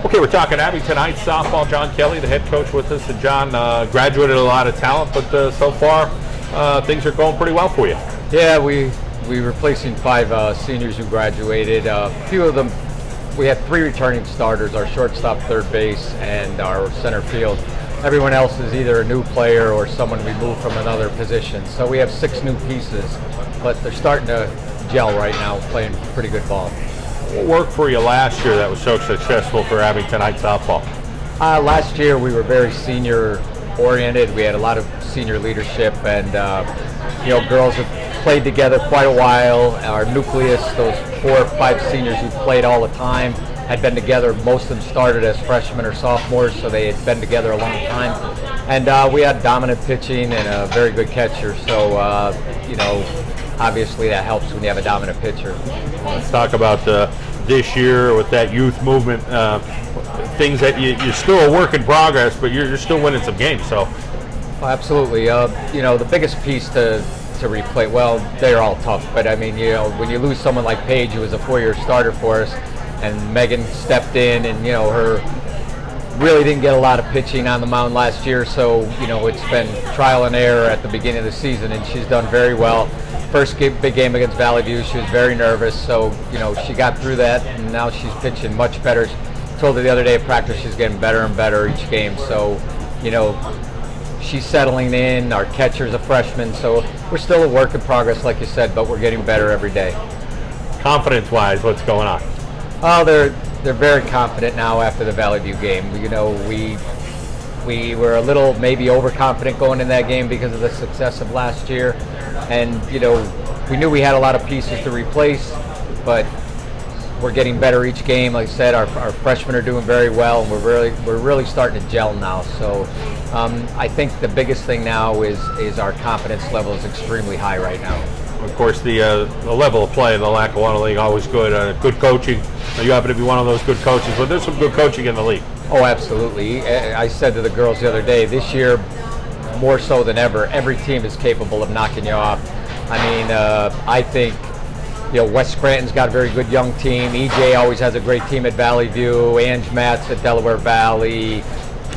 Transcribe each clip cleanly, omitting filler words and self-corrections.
Okay, we're talking Abington Heights softball. John Kelly, the head coach, with us. And John, graduated a lot of talent, but so far things are going pretty well for you. Yeah, we're replacing 5 seniors who graduated. A few of them, we had 3 returning starters, our shortstop, third base, and our center field. Everyone else is either a new player or someone we moved from another position. So we have 6 new pieces, but they're starting to gel right now, playing pretty good ball. What worked for you last year that was so successful for Abington Heights softball? Last year we were very senior oriented. We had a lot of senior leadership, and girls have played together quite a while. Our nucleus, those 4 or 5 seniors who played all the time, had been together. Most of them started as freshmen or sophomores, so they had been together a long time. And we had dominant pitching and a very good catcher. So obviously that helps when you have a dominant pitcher. Let's talk about this year with that youth movement. Things that you're still a work in progress, but you're still winning some games. So, absolutely. The biggest piece to replace. Well, they're all tough, but I mean, when you lose someone like Paige, who was a 4-year starter for us, and Megan stepped in, and her really didn't get a lot of pitching on the mound last year. So it's been trial and error at the beginning of the season, and she's done very well. First big game against Valley View, she was very nervous, so she got through that, and now she's pitching much better. Told her the other day at practice she's getting better and better each game. So she's settling in. Our catcher's a freshman, so we're still a work in progress, like you said, but we're getting better every day. Confidence-wise, what's going on? Oh, they're very confident now after the Valley View game. We were a little maybe overconfident going in that game because of the success of last year. And, we knew we had a lot of pieces to replace, but we're getting better each game. Like I said, our freshmen are doing very well, and we're really starting to gel now. So I think the biggest thing now is our confidence level is extremely high right now. Of course, the level of play in the Lackawanna League always good. Good coaching. You happen to be one of those good coaches, but there's some good coaching in the league. Oh, absolutely. I said to the girls the other day, this year, more so than ever, every team is capable of knocking you off. I mean, I think West Scranton's got a very good young team. EJ always has a great team at Valley View. Ange Matz at Delaware Valley.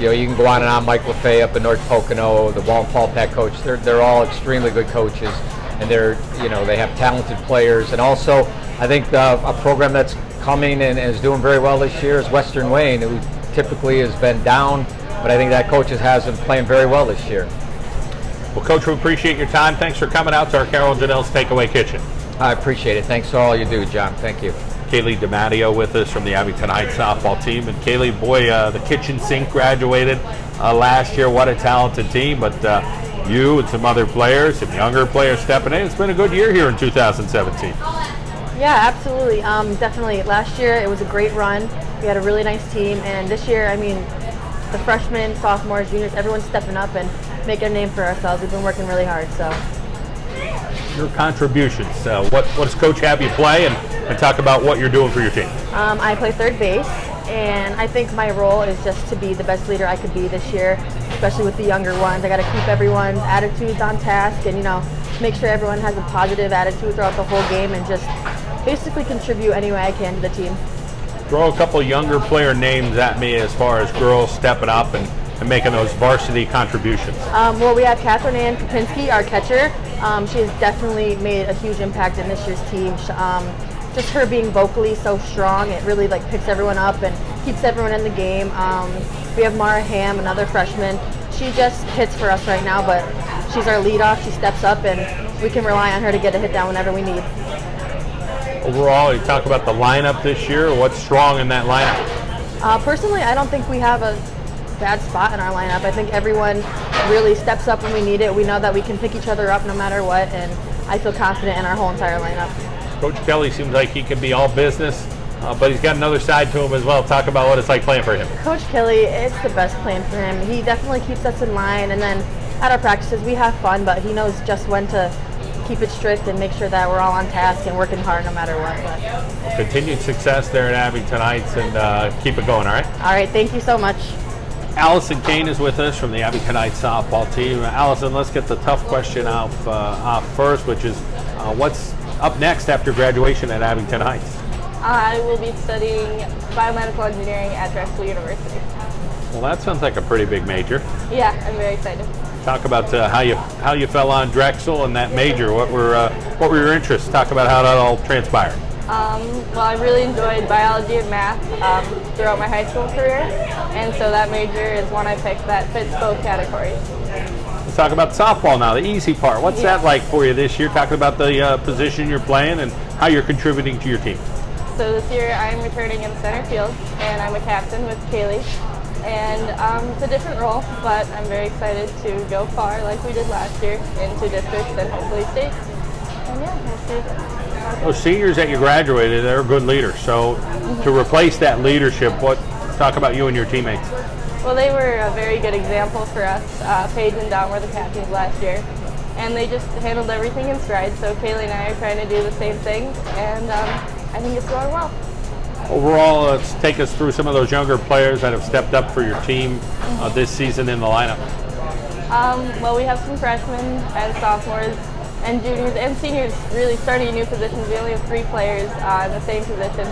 You can go on and on. Mike LaFay up in North Pocono. The Walton Paul Pack coach. They're all extremely good coaches, and they have talented players. And also, I think a program that's coming and is doing very well this year is Western Wayne, who typically has been down, but I think that coach has them playing very well this year. Well, Coach, we appreciate your time. Thanks for coming out to Arcaro and Genell's Takeaway Kitchen. I appreciate it. Thanks for all you do, John. Thank you. Kaylee DiMatteo with us from the Abington Heights softball team. And Kaylee, boy, the kitchen sink graduated last year. What a talented team. But you and some other players, some younger players stepping in. It's been a good year here in 2017. Yeah, absolutely. Definitely. Last year it was a great run. We had a really nice team. And this year, I mean, the freshmen, sophomores, juniors, everyone's stepping up and making a name for ourselves. We've been working really hard. So. Your contributions. What does Coach have you play, and talk about what you're doing for your team? I play third base, and I think my role is just to be the best leader I could be this year, especially with the younger ones. I got to keep everyone's attitudes on task, and make sure everyone has a positive attitude throughout the whole game, and just basically contribute any way I can to the team. Throw a couple younger player names at me as far as girls stepping up and making those varsity contributions. Well, we have Catherine Ann Kopinski, our catcher. She has definitely made a huge impact in this year's team. Just her being vocally so strong, it really picks everyone up and keeps everyone in the game. We have Mara Ham, another freshman. She just hits for us right now, but she's our leadoff. She steps up, and we can rely on her to get a hit down whenever we need. Overall, you talk about the lineup this year. What's strong in that lineup? Personally, I don't think we have a bad spot in our lineup. I think everyone really steps up when we need it. We know that we can pick each other up no matter what, and I feel confident in our whole entire lineup. Coach Kelly seems like he can be all business, but he's got another side to him as well. Talk about what it's like playing for him. Coach Kelly, it's the best playing for him. He definitely keeps us in line, and then at our practices we have fun, but he knows just when to keep it strict and make sure that we're all on task and working hard no matter what. Well, continued success there at Abington Heights, and keep it going, all right? All right, thank you so much. Allison Kane is with us from the Abington Heights softball team. Allison, let's get the tough question off first, which is what's up next after graduation at Abington Heights? I will be studying biomedical engineering at Drexel University. Well, that sounds like a pretty big major. Yeah, I'm very excited. Talk about how you fell on Drexel and that major. What were your interests? Talk about how that all transpired. Well, I really enjoyed biology and math throughout my high school career, and so that major is one I picked that fits both categories. Let's talk about softball now, the easy part. What's that like for you this year? Talking about the position you're playing and how you're contributing to your team. So this year I'm returning in center field, and I'm a captain with Kaylee. And it's a different role, but I'm very excited to go far like we did last year into districts and hopefully states. And yeah, we'll see. Those seniors that you graduated, they're good leaders. So to replace that leadership, talk about you and your teammates. Well, they were a very good example for us. Paige and Don were the captains last year, and they just handled everything in stride. So Kaylee and I are trying to do the same thing, and I think it's going well. Overall, let's take us through some of those younger players that have stepped up for your team this season in the lineup. Well, we have some freshmen and sophomores and juniors and seniors really starting in new positions. We only have 3 players in the same position.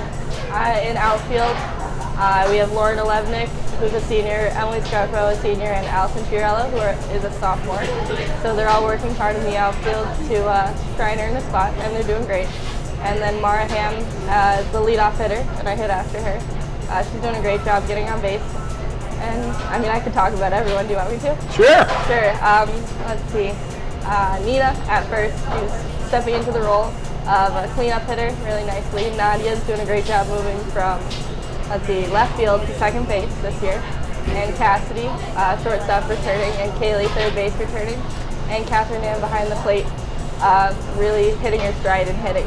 In outfield, we have Lauren Olevnik, who's a senior, Emily Scarpo, a senior, and Allison Fiorello, who is a sophomore. So they're all working hard in the outfield to try and earn a spot, and they're doing great. And then Mara Ham, the leadoff hitter, and I hit after her. She's doing a great job getting on base. And I mean, I could talk about everyone. Do you want me to? Sure. Sure. Let's see. Nina at first, she's stepping into the role of a cleanup hitter really nicely. Nadia's doing a great job moving from, let's see, left field to second base this year. And Cassidy, shortstop returning, and Kaylee, third base returning. And Catherine Ann behind the plate, really hitting her stride and hitting.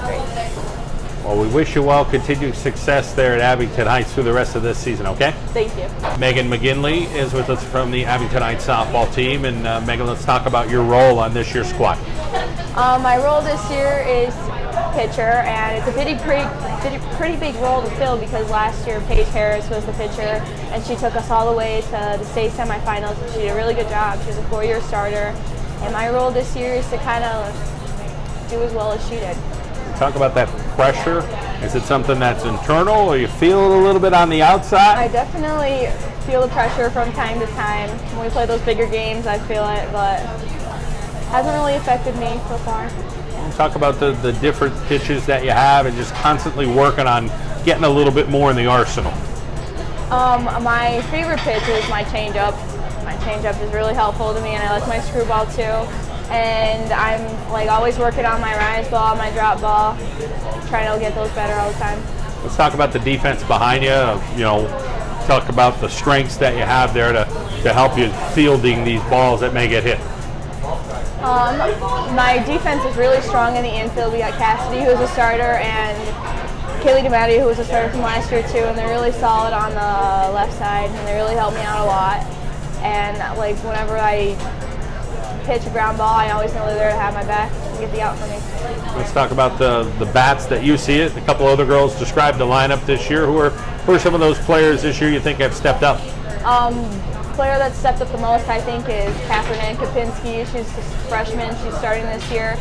Great. Well, we wish you well, continued success there at Abington Heights through the rest of this season, okay? Thank you. Megan McGinley is with us from the Abington Heights softball team. And Megan, let's talk about your role on this year's squad. My role this year is pitcher, and it's a pretty big role to fill because last year Paige Harris was the pitcher, and she took us all the way to the state semifinals, and she did a really good job. She was a 4-year starter, and my role this year is to kind of do as well as she did. Talk about that pressure. Is it something that's internal, or you feel it a little bit on the outside? I definitely feel the pressure from time to time. When we play those bigger games, I feel it, but it hasn't really affected me so far. Talk about the different pitches that you have and just constantly working on getting a little bit more in the arsenal. My favorite pitch is my changeup. My changeup is really helpful to me, and I like my screwball too. And I'm like always working on my rise ball, my drop ball, trying to get those better all the time. Let's talk about the defense behind you. Talk about the strengths that you have there to help you fielding these balls that may get hit. My defense is really strong in the infield. We got Cassidy, who's a starter, and Kaylee DiMatteo, who was a starter from last year too, and they're really solid on the left side, and they really help me out a lot. And like whenever I pitch a ground ball, I always know they're there to have my back and get the out for me. Let's talk about the bats that you see it. A couple other girls described the lineup this year. Who are some of those players this year you think have stepped up? Player that stepped up the most, I think, is Catherine Ann Kapinski. She's a freshman. She's starting this year.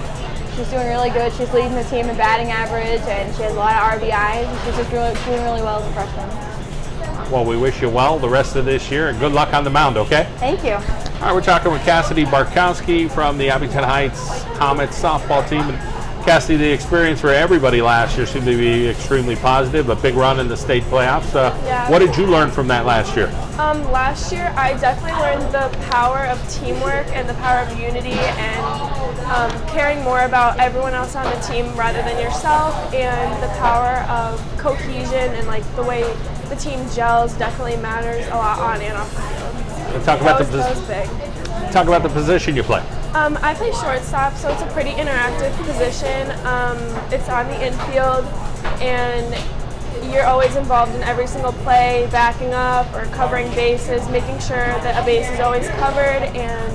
She's doing really good. She's leading the team in batting average, and she has a lot of RBIs. She's just doing really well as a freshman. Well, we wish you well the rest of this year, and good luck on the mound, okay? Thank you. All right, we're talking with Cassidy Barkowski from the Abington Heights Comets softball team. And Cassidy, the experience for everybody last year seemed to be extremely positive, a big run in the state playoffs. Yeah. What did you learn from that last year? Last year, I definitely learned the power of teamwork and the power of unity and caring more about everyone else on the team rather than yourself, and the power of cohesion and like the way the team gels definitely matters a lot on and off the field. Let's talk about That was big. Talk about the position you play. I play shortstop, so it's a pretty interactive position. It's on the infield, and you're always involved in every single play, backing up or covering bases, making sure that a base is always covered, and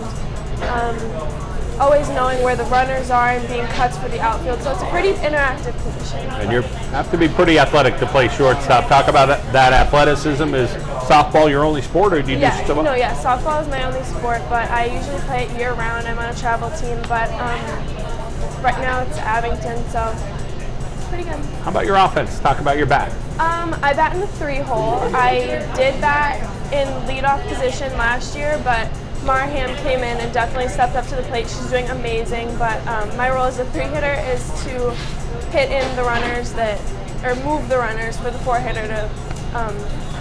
always knowing where the runners are and being cuts for the outfield. So it's a pretty interactive position. And you have to be pretty athletic to play shortstop. Talk about that athleticism. Is softball your only sport, or do you do some? No, yeah, softball is my only sport, but I usually play it year-round. I'm on a travel team, but right now it's Abington, so pretty good. How about your offense? Talk about your bat. I bat in the 3-hole. I did that in leadoff position last year, but Marham came in and definitely stepped up to the plate. She's doing amazing, but my role as a 3-hitter is to hit in the runners or move the runners for the 4-hitter to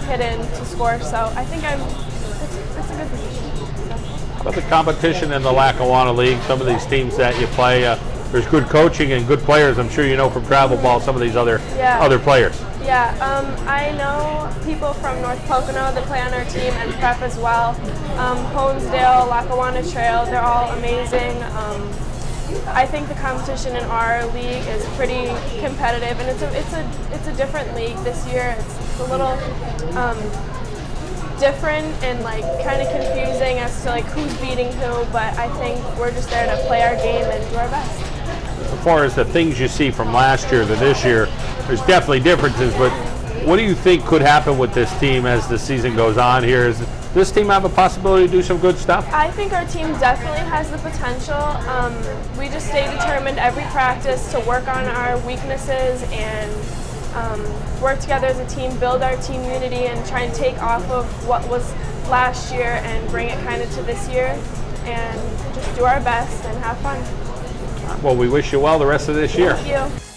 hit in to score. So I think it's a good position. How about the competition in the Lackawanna League? Some of these teams that you play, there's good coaching and good players. I'm sure you know from travel ball some of these other players. Yeah, I know people from North Pocono that play on our team and prep as well. Honesdale, Lackawanna Trail, they're all amazing. I think the competition in our league is pretty competitive, and it's a different league this year. It's a little different and like kind of confusing as to like who's beating who, but I think we're just there to play our game and do our best. As far as the things you see from last year to this year, there's definitely differences, but what do you think could happen with this team as the season goes on here? Does this team have a possibility to do some good stuff? I think our team definitely has the potential. We just stay determined every practice to work on our weaknesses and work together as a team, build our team unity, and try and take off of what was last year and bring it kind of to this year, and just do our best and have fun. Well, we wish you well the rest of this year. Thank you.